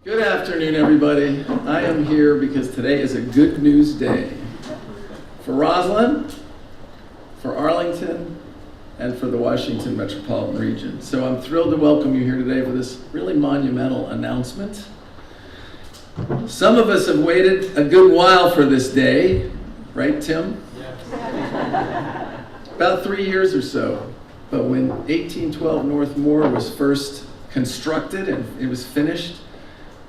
Good afternoon, everybody. I am here because today is a good news day for Roslyn, for Arlington, and for the Washington metropolitan region. So I'm thrilled to welcome you here today for this really monumental announcement. Some of us have waited a good while for this day, right, Tim? Yeah. About 3 years or so. But when 1812 North Moore was first constructed and it was finished,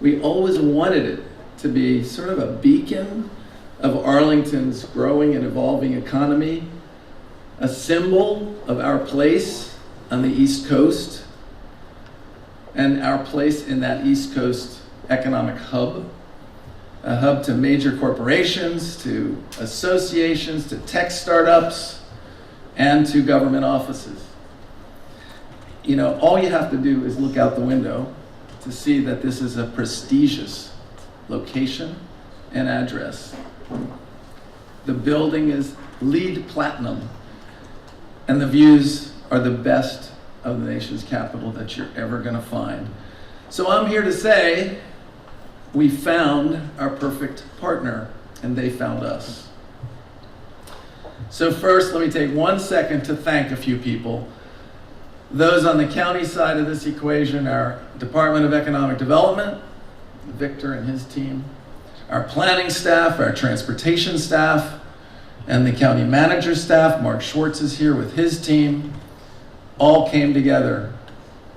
we always wanted it to be sort of a beacon of Arlington's growing and evolving economy, a symbol of our place on the East Coast and our place in that East Coast economic hub, a hub to major corporations, to associations, to tech startups, and to government offices. You know, all you have to do is look out the window to see that this is a prestigious location and address. The building is LEED Platinum, and the views are the best of the nation's capital that you're ever gonna find. So I'm here to say, we found our perfect partner, and they found us. So first, let me take 1 second to thank a few people. Those on the county side of this equation, our Department of Economic Development, Victor and his team, our planning staff, our transportation staff, and the county manager staff. Mark Schwartz is here with his team. All came together.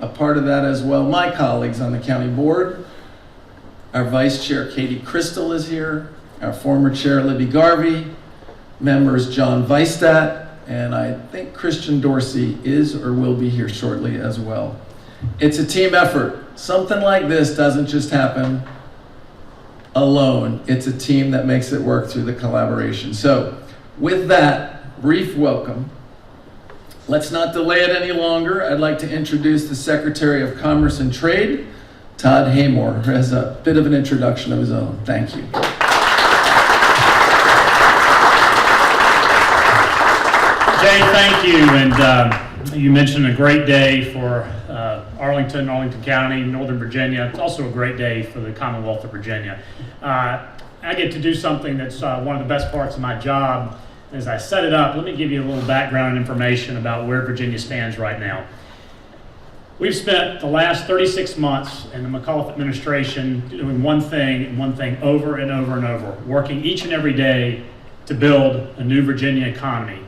A part of that as well, my colleagues on the county board. Our vice chair, Katie Crystal, is here. Our former chair, Libby Garvey. Members, John Weistat, and I think Christian Dorsey is or will be here shortly as well. It's a team effort. Something like this doesn't just happen alone. It's a team that makes it work through the collaboration. So with that brief welcome, let's not delay it any longer. I'd like to introduce the Secretary of Commerce and Trade, Todd Haymore, who has a bit of an introduction of his own. Thank you. Jay, thank you. And you mentioned a great day for Arlington County, Northern Virginia. It's also a great day for the Commonwealth of Virginia. I get to do something that's one of the best parts of my job. As I set it up, let me give you a little background information about where Virginia stands right now. We've spent the last 36 months in the McAuliffe administration doing one thing and one thing over and over and over, working each and every day to build a new Virginia economy.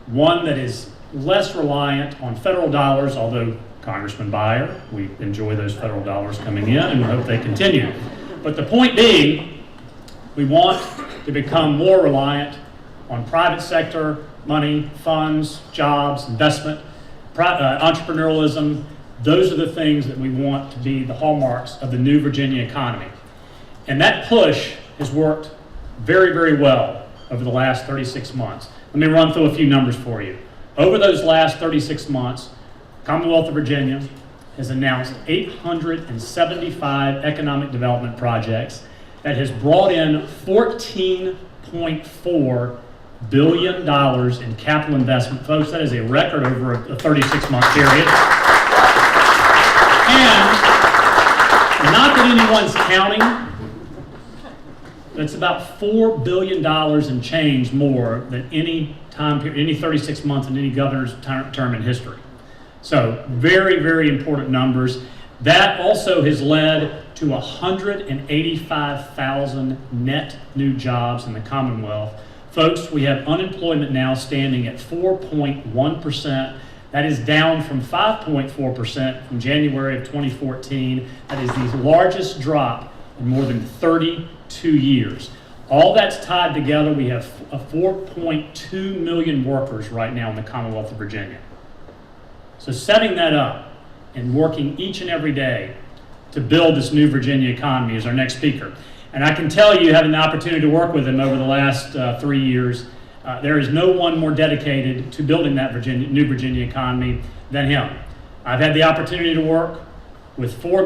One that is less reliant on federal dollars, although Congressman Beyer, we enjoy those federal dollars coming in and we hope they continue. But the point being, we want to become more reliant on private sector money, funds, jobs, investment, entrepreneurialism. Those are the things that we want to be the hallmarks of the new Virginia economy. And that push has worked very, very well over the last 36 months. Let me run through a few numbers for you. Over those last 36 months, Commonwealth of Virginia has announced 875 economic development projects that has brought in $14.4 billion in capital investment. Folks, that is a record over a 36-month period. And not that anyone's counting, it's about $4 billion and change more than any time period, any 36 months in any governor's term in history. So very, very important numbers. That also has led to 185,000 net new jobs in the Commonwealth. Folks, we have unemployment now standing at 4.1%. That is down from 5.4% from January of 2014. That is the largest drop in more than 32 years. All that's tied together. We have 4.2 million workers right now in the Commonwealth of Virginia. So setting that up and working each and every day to build this new Virginia economy is our next speaker. And I can tell you, having the opportunity to work with him over the last 3 years, there is no one more dedicated to building that new Virginia economy than him. I've had the opportunity to work with 5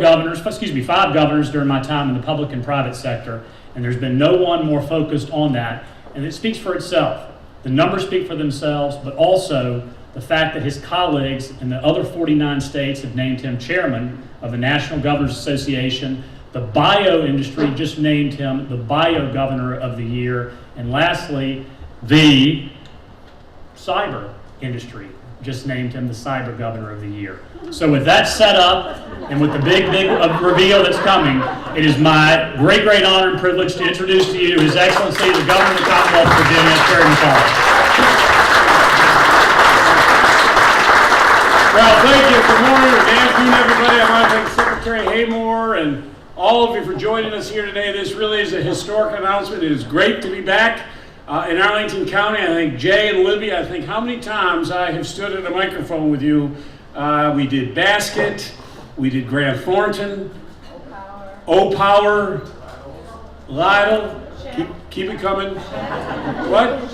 governors during my time in the public and private sector, and there's been no one more focused on that. And it speaks for itself. The numbers speak for themselves, but also the fact that his colleagues in the other 49 states have named him chairman of the National Governors Association, The bio industry just named him the Bio Governor of the Year. And lastly, the cyber industry just named him the Cyber Governor of the Year. So with that set up, and with the big reveal that's coming, it is my great honor and privilege to introduce to you His Excellency, the Governor of the Commonwealth of Virginia, Terry McAuliffe. Well, thank you. Good morning or good afternoon, everybody. I want to thank Secretary Haymore and all of you for joining us here today. This really is a historic announcement. It is great to be back in Arlington County. I think Jay and Libby, I think how many times I have stood at a microphone with you. We did Basket, we did Grant Thornton, O-Power, Lytle, keep it coming. What?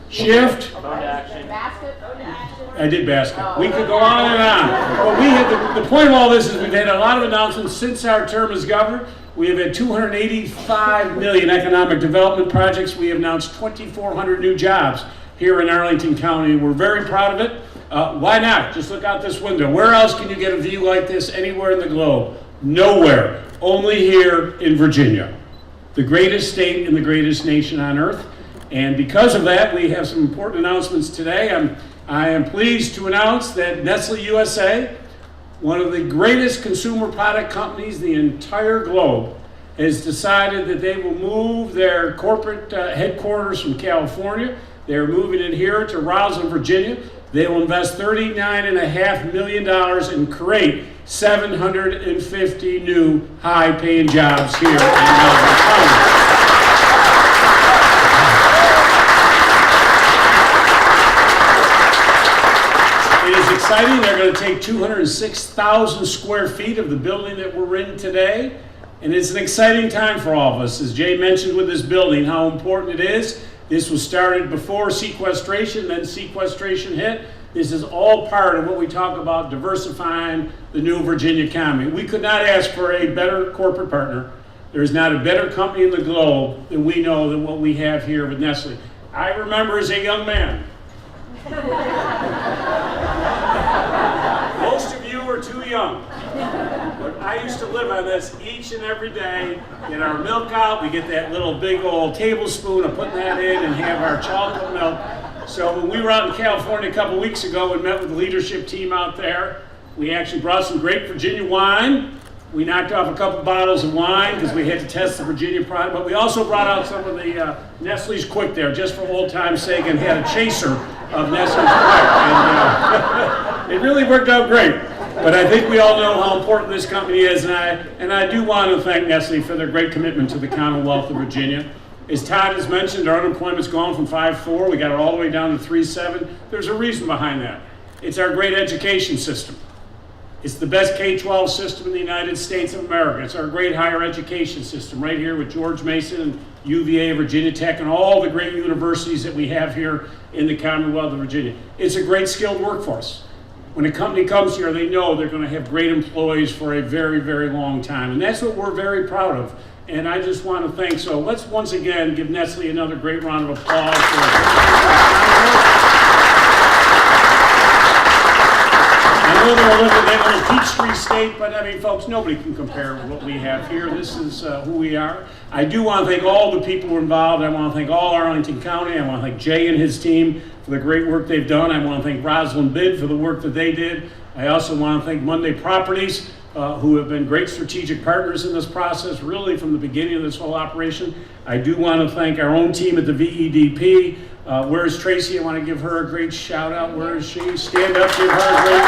Shift. I did Basket. We could go on and on. But we had the point of all this is we've had a lot of announcements since our term as governor. We have had 285 million economic development projects. We have announced 2,400 new jobs here in Arlington County. We're very proud of it. Why not? Just look out this window. Where else can you get a view like this anywhere in the globe? Nowhere. Only here in Virginia, the greatest state and the greatest nation on earth. And because of that, we have some important announcements today. I am pleased to announce that Nestle USA, one of the greatest consumer product companies in the entire globe, has decided that they will move their corporate headquarters from California. They're moving it here to Roslyn, Virginia. They will invest $39.5 million and create 750 new high-paying jobs here in Arlington County. It is exciting. They're going to take 206,000 square feet of the building that we're in today. And it's an exciting time for all of us. As Jay mentioned with this building, how important it is. This was started before sequestration, then sequestration hit. This is all part of what we talk about diversifying the new Virginia economy. We could not ask for a better corporate partner. There's not a better company in the globe than we know than what we have here with Nestle. I remember as a young man, most of you are too young. But I used to live on this each and every day. Get our milk out, we get that little big old tablespoon of putting that in and have our chocolate milk. So when we were out in California a couple weeks ago and met with the leadership team out there, we actually brought some great Virginia wine. We knocked off a couple bottles of wine because we had to test the Virginia product, but we also brought out some of the Nestle's Quick there, just for old time's sake, and had a chaser of Nestle's Quick. And it really worked out great. But I think we all know how important this company is, and I do want to thank Nestle for their great commitment to the Commonwealth of Virginia. As Todd has mentioned, our unemployment's gone from 5.4, we got it all the way down to 3.7. There's a reason behind that. It's our great education system. It's the best K-12 system in the United States of America. It's our great higher education system right here with George Mason and UVA, Virginia Tech, and all the great universities that we have here in the Commonwealth of Virginia. It's a great skilled workforce. When a company comes here, they know they're going to have great employees for a very, very long time. And that's what we're very proud of. And I just want to thank, so let's once again give Nestle another great round of applause. I know they're a little Peachtree State, but I mean, folks, nobody can compare with what we have here. This is who we are. I do want to thank all the people involved. I want to thank all Arlington County. I want to thank Jay and his team for the great work they've done. I want to thank Rosalind Bid for the work that they did. I also want to thank Monday Properties, who have been great strategic partners in this process, really from the beginning of this whole operation. I do want to thank our own team at the VEDP. Where's Tracy? I want to give her a great shout out. Where is she? Stand up, give her a great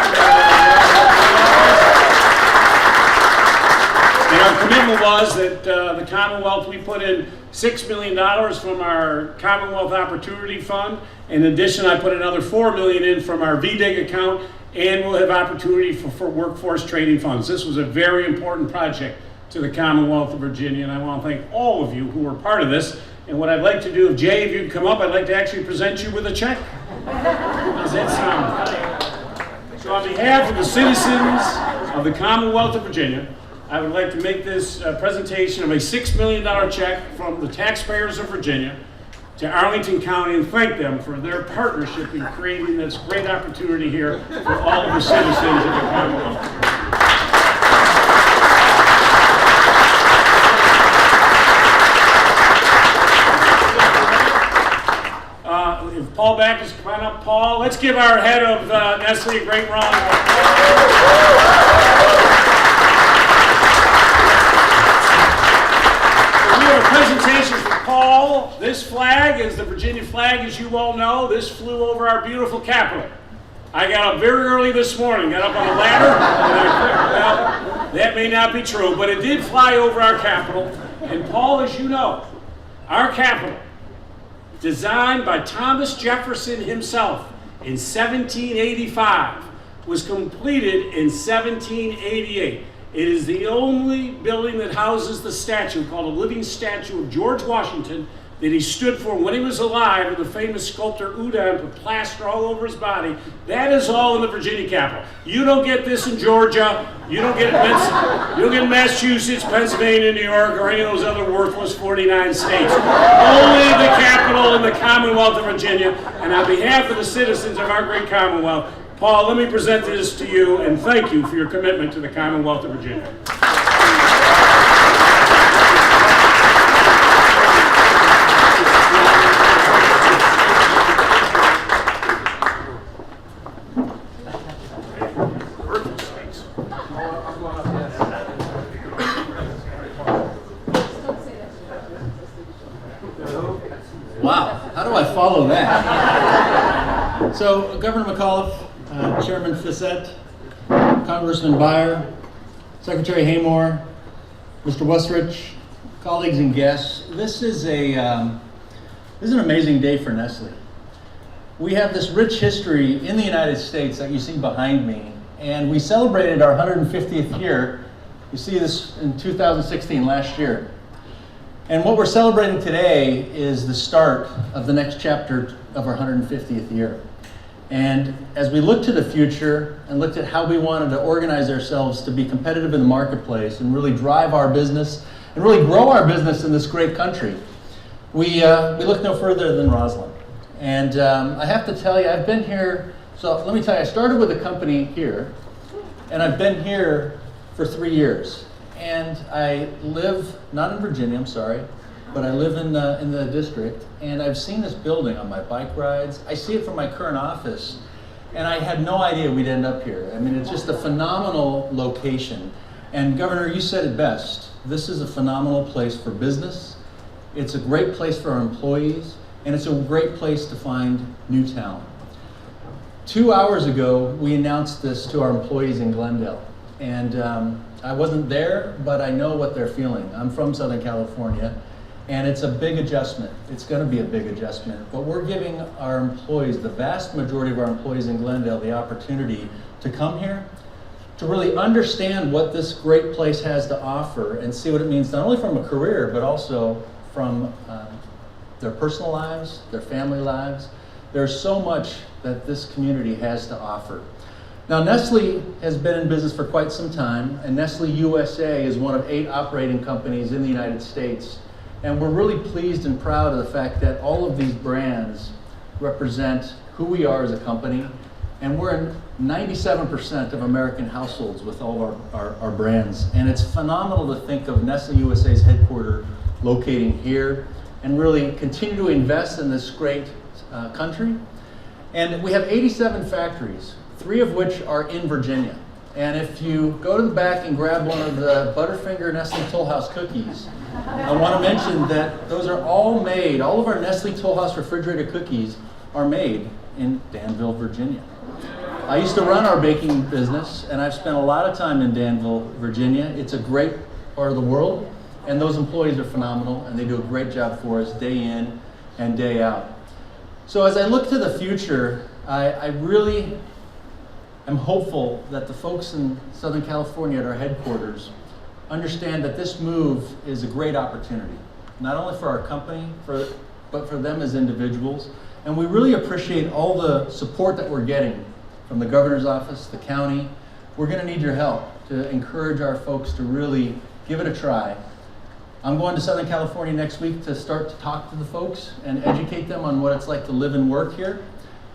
And our commitment was that the Commonwealth, we put in $6 million from our Commonwealth Opportunity Fund. In addition, I put another $4 million in from our VDIG account, and we'll have opportunity for workforce training funds. This was a very important project to the Commonwealth of Virginia, and I want to thank all of you who were part of this. And what I'd like to do, if Jay, if you'd come up, I'd like to actually present you with a check. How does that sound? So on behalf of the citizens of the Commonwealth of Virginia, I would like to make this presentation of a $6 million check from the taxpayers of Virginia to Arlington County and thank them for their partnership in creating this great opportunity here for all of the citizens of the Commonwealth. If Paul Backus, come on up, Paul. Let's give our head of Nestle a great round of applause. We have a presentation for Paul. This flag is the Virginia flag, as you all know. This flew over our beautiful capital. I got up very early this morning, got up on a ladder, well, that may not be true, but it did fly over our capital. And Paul, as you know, our capital, designed by Thomas Jefferson himself in 1785, was completed in 1788. It is the only building that houses the statue, called a living statue of George Washington, that he stood for when he was alive, and the famous sculptor Udon put plaster all over his body. That is all in the Virginia capital. You don't get this in Georgia. You don't get it in Massachusetts, Pennsylvania, New York, or any of those other worthless 49 states. Only the capital in the Commonwealth of Virginia. And on behalf of the citizens of our great Commonwealth, Paul, let me present this to you and thank you for your commitment to the Commonwealth of Virginia. Wow, how do I follow that? So, Governor McAuliffe, Chairman Fissette, Congressman Beyer, Secretary Haymore, Mr. Westrich, colleagues and guests, this is an amazing day for Nestle. We have this rich history in the United States that you see behind me, and we celebrated our 150th year. You see this in 2016, last year. And what we're celebrating today is the start of the next chapter of our 150th year. And as we look to the future and looked at how we wanted to organize ourselves to be competitive in the marketplace and really drive our business and really grow our business in this great country, we look no further than Roslyn. And I have to tell you, I've been here, so let me tell you, I started with a company here, and I've been here for 3 years. And I live, not in Virginia, I'm sorry, but I live in the district, and I've seen this building on my bike rides. I see it from my current office, and I had no idea we'd end up here. I mean, it's just a phenomenal location. And Governor, you said it best. This is a phenomenal place for business. It's a great place for our employees, and it's a great place to find new talent. 2 hours ago, we announced this to our employees in Glendale. And I wasn't there, but I know what they're feeling. I'm from Southern California, and it's a big adjustment. It's going to be a big adjustment, but we're giving our employees, the vast majority of our employees in Glendale, the opportunity to come here, to really understand what this great place has to offer and see what it means, not only from a career, but also from their personal lives, their family lives. There's so much that this community has to offer. Now, Nestle has been in business for quite some time, and Nestle USA is one of 8 operating companies in the United States. And we're really pleased and proud of the fact that all of these brands represent who we are as a company. And we're in 97% of American households with all of our brands. And it's phenomenal to think of Nestle USA's headquarters locating here and really continue to invest in this great country. And we have 87 factories, 3 of which are in Virginia. And if you go to the back and grab one of the Butterfinger Nestle Toll House cookies, I want to mention that those are all made, all of our Nestle Toll House refrigerated cookies are made in Danville, Virginia. I used to run our baking business, and I've spent a lot of time in Danville, Virginia. It's a great part of the world, and those employees are phenomenal, and they do a great job for us day in and day out. So as I look to the future, I really am hopeful that the folks in Southern California at our headquarters understand that this move is a great opportunity, not only for our company, but for them as individuals. And we really appreciate all the support that we're getting from the governor's office, the county. We're going to need your help to encourage our folks to really give it a try. I'm going to Southern California next week to start to talk to the folks and educate them on what it's like to live and work here.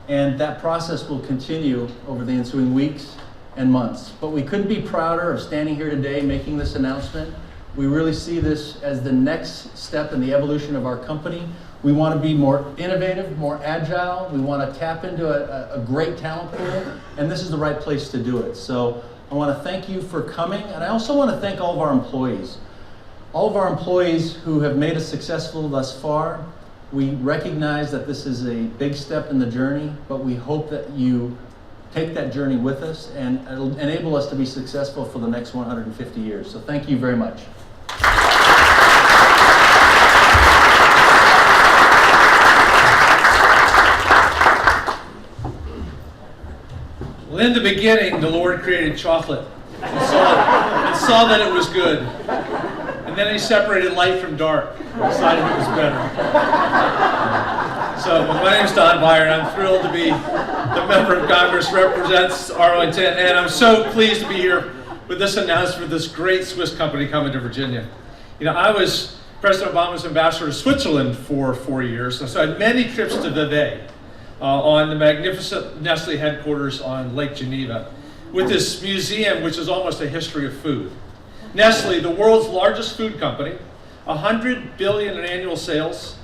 And that process will continue over the ensuing weeks and months. But we couldn't be prouder of standing here today making this announcement. We really see this as the next step in the evolution of our company. We want to be more innovative, more agile. We want to tap into a great talent pool, and this is the right place to do it. So I want to thank you for coming, and I also want to thank all of our employees. All of our employees who have made us successful thus far. We recognize that this is a big step in the journey, but we hope that you take that journey with us and it'll enable us to be successful for the next 150 years. So thank you very much. Well, in the beginning, the Lord created chocolate and saw that it was good. And then he separated light from dark and decided it was better. So my name is Don Byer, and I'm thrilled to be the member of Congress who represents Arlington, and I'm so pleased to be here with this announcement of this great Swiss company coming to Virginia. You know, I was President Obama's ambassador to Switzerland for 4 years, and so I had many trips to Vevey on the magnificent Nestle headquarters on Lake Geneva, with this museum which is almost a history of food. Nestle, the world's largest food company, $100 billion in annual sales,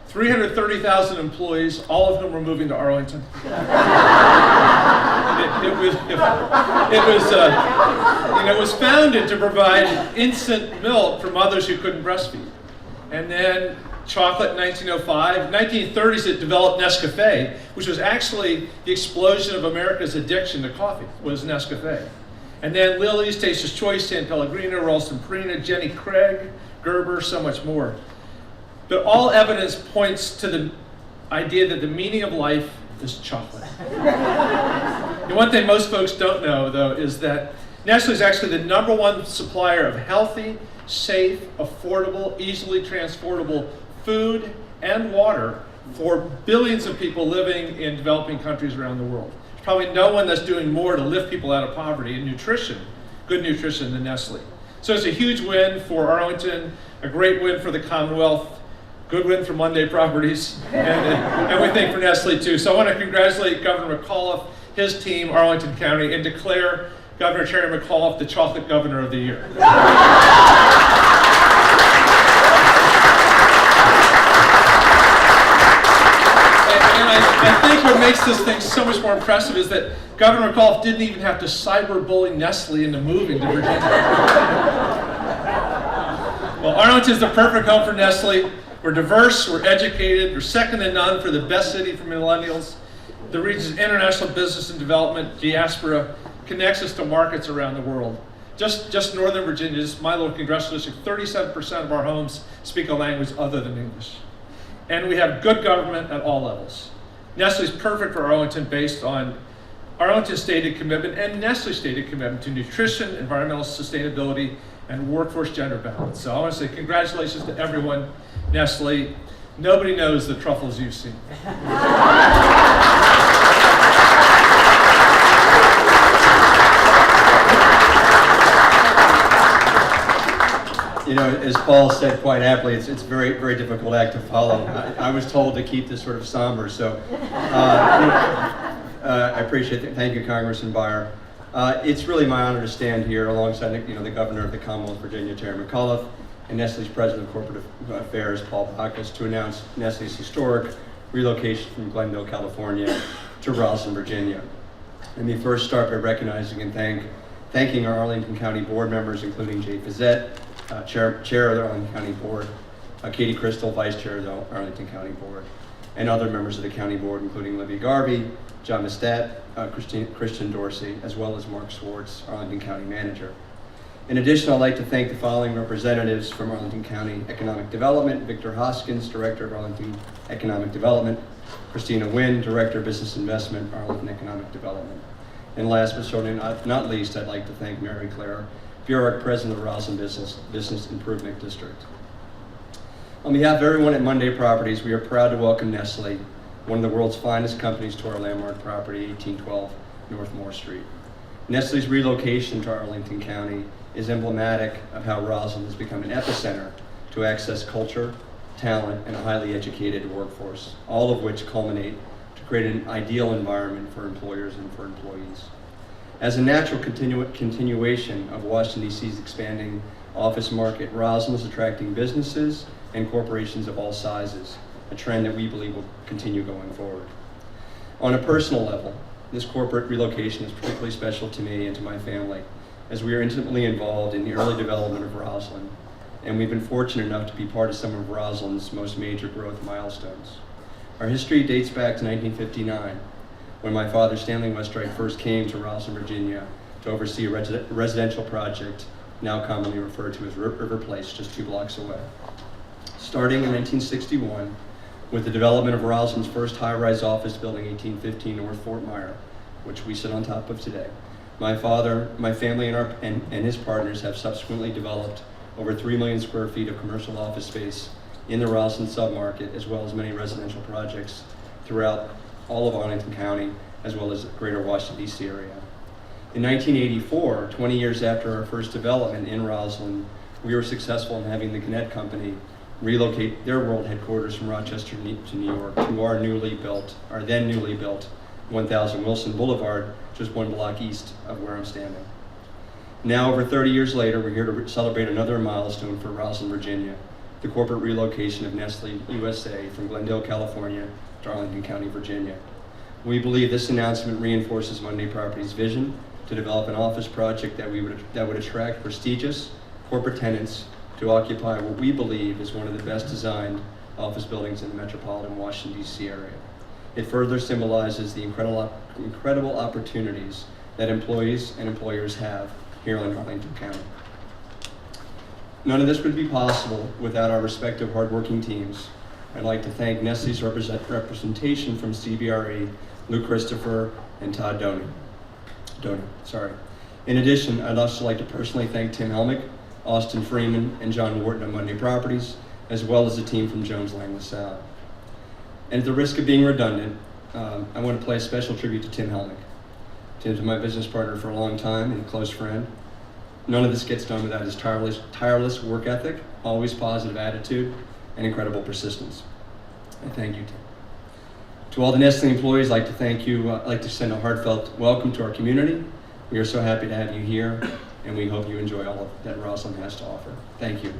330,000 employees, all of whom are moving to Arlington. It was founded to provide instant milk for mothers who couldn't breastfeed. And then chocolate in 1905. 1930s, it developed Nescafé, which was actually the explosion of America's addiction to coffee, was Nescafé. And then Lily's, Taster's Choice, San Pellegrino, Ralston Purina, Jenny Craig, Gerber, so much more. But all evidence points to the idea that the meaning of life is chocolate. And one thing most folks don't know, though, is that Nestle is actually the #1 supplier of healthy, safe, affordable, easily transportable food and water for billions of people living in developing countries around the world. There's probably no one that's doing more to lift people out of poverty and nutrition, good nutrition, than Nestle. So it's a huge win for Arlington, a great win for the Commonwealth, good win for Monday Properties, and we think for Nestle too. So I want to congratulate Governor McAuliffe, his team, Arlington County, and declare Governor Terry McAuliffe the Chocolate Governor of the Year. I think what makes this thing so much more impressive is that Governor McAuliffe didn't even have to cyberbully Nestle into moving to Virginia. Well, Arlington is the perfect home for Nestle. We're diverse, we're educated, we're second to none for the best city for millennials. The region's international business and development diaspora connects us to markets around the world. Just Northern Virginia, just my little congressional district, 37% of our homes speak a language other than English. And we have good government at all levels. Nestle is perfect for Arlington based on Arlington's stated commitment and Nestle's stated commitment to nutrition, environmental sustainability, and workforce gender balance. So I want to say congratulations to everyone. Nestle, nobody knows the truffles you've seen. You know, as Paul said quite aptly, it's a very, very difficult act to follow. I was told to keep this sort of somber, so I appreciate it. Thank you, Congressman Byer. It's really my honor to stand here alongside the Governor of the Commonwealth of Virginia, Terry McAuliffe, and Nestle's President of Corporate Affairs, Paul Bacchus, to announce Nestle's historic relocation from Glendale, California to Ralston, Virginia. Let me first start by recognizing and thanking our Arlington County board members, including Jay Fizzett, Chair of the Arlington County Board, Katie Crystal, Vice Chair of the Arlington County Board, and other members of the County Board, including Libby Garvey, John Mistat, Christian Dorsey, as well as Mark Swartz, Arlington County Manager. In addition, I'd like to thank the following representatives from Arlington County Economic Development: Victor Hoskins, Director of Arlington Economic Development; Christina Wynn, Director of Business Investment, Arlington Economic Development. And last but certainly not least, I'd like to thank Mary Claire Burek, President of Ralston Business Improvement District. On behalf of everyone at Monday Properties, we are proud to welcome Nestle, one of the world's finest companies, to our landmark property, 1812 North Moore Street. Nestle's relocation to Arlington County is emblematic of how Ralston has become an epicenter to access culture, talent, and a highly educated workforce, all of which culminate to create an ideal environment for employers and for employees. As a natural continuation of Washington, D.C.'s expanding office market, Ralston is attracting businesses and corporations of all sizes, a trend that we believe will continue going forward. On a personal level, this corporate relocation is particularly special to me and to my family, as we are intimately involved in the early development of Roslyn, and we've been fortunate enough to be part of some of Roslyn's most major growth milestones. Our history dates back to 1959, when my father, Stanley Westreich, first came to Roslyn, Virginia to oversee a residential project now commonly referred to as River Place, just 2 blocks away. Starting in 1961, with the development of Roslyn's first high-rise office building, 1815 North Fort Myer, which we sit on top of today, my father, my family, and his partners have subsequently developed over 3 million square feet of commercial office space in the Roslyn submarket, as well as many residential projects throughout all of Arlington County, as well as the greater Washington, D.C. area. In 1984, 20 years after our first development in Roslyn, we were successful in having the Gannett Company relocate their world headquarters from Rochester to New York to our then newly built 1000 Wilson Boulevard, just 1 block east of where I'm standing. Now, over 30 years later, we're here to celebrate another milestone for Roslyn, Virginia, the corporate relocation of Nestle USA from Glendale, California to Arlington County, Virginia. We believe this announcement reinforces Monday Properties' vision to develop an office project that would attract prestigious corporate tenants to occupy what we believe is one of the best designed office buildings in the metropolitan Washington, D.C. area. It further symbolizes the incredible opportunities that employees and employers have here in Arlington County. None of this would be possible without our respective hardworking teams. I'd like to thank Nestle's representation from CBRE, Lou Christopher, and Todd Doney. In addition, I'd also like to personally thank Tim Helmick, Austin Freeman, and John Wharton of Monday Properties, as well as the team from Jones Lang LaSalle. And at the risk of being redundant, I want to play a special tribute to Tim Helmick. Tim's been my business partner for a long time and a close friend. None of this gets done without his tireless work ethic, always positive attitude, and incredible persistence. I thank you, Tim. To all the Nestle employees, I'd like to send a heartfelt welcome to our community. We are so happy to have you here, and we hope you enjoy all that Roslyn has to offer. Thank you.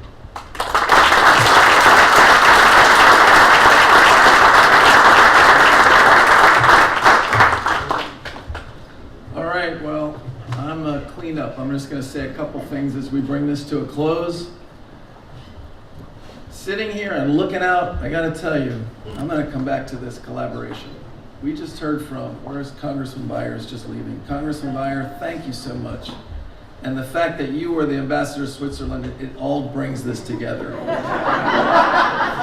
All right, well, I'm a cleanup. I'm just going to say a couple things as we bring this to a close. Sitting here and looking out, I got to tell you, I'm going to come back to this collaboration. We just heard from, where's Congressman Beyer is just leaving. Congressman Beyer, thank you so much. And the fact that you were the ambassador to Switzerland, it all brings this together.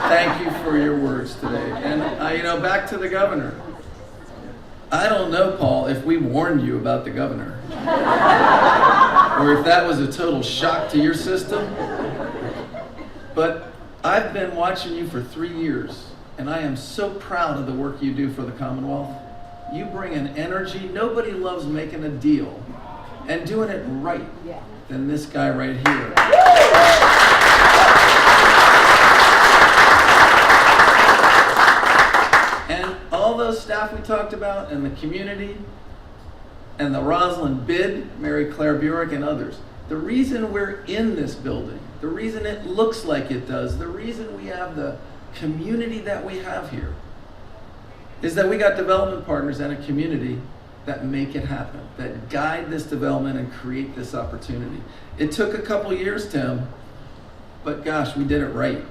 Thank you for your words today. And back to the governor. I don't know, Paul, if we warned you about the governor, or if that was a total shock to your system. But I've been watching you for 3 years, and I am so proud of the work you do for the Commonwealth. You bring an energy. Nobody loves making a deal and doing it right than this guy right here. And all those staff we talked about, and the community, and the Roslyn bid, Mary Claire Burek and others, the reason we're in this building, the reason it looks like it does, the reason we have the community that we have here, is that we got development partners and a community that make it happen, that guide this development and create this opportunity. It took a couple years, Tim, but gosh, we did it right.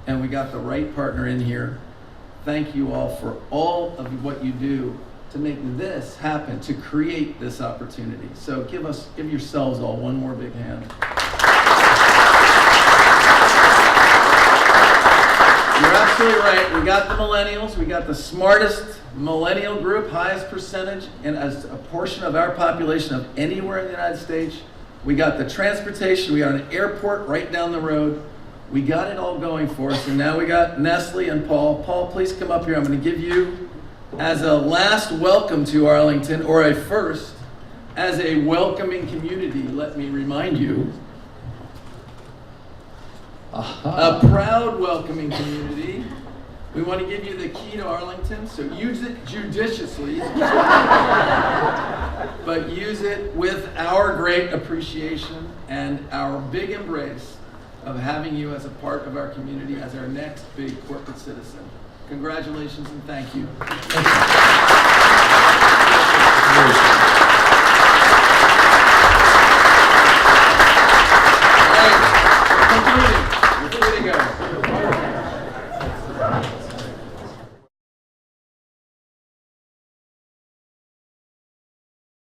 And we got the right partner in here. Thank you all for all of what you do to make this happen, to create this opportunity. So give yourselves all one more big hand. You're absolutely right. We got the millennials. We got the smartest millennial group, highest percentage, and as a portion of our population of anywhere in the United States. We got the transportation. We got an airport right down the road. We got it all going for us. And now we got Nestle and Paul. Paul, please come up here. I'm going to give you, as a last welcome to Arlington, or a first, as a welcoming community, let me remind you, a proud welcoming community. We want to give you the key to Arlington, so use it judiciously, but use it with our great appreciation and our big embrace of having you as a part of our community, as our next big corporate citizen. Congratulations and thank you.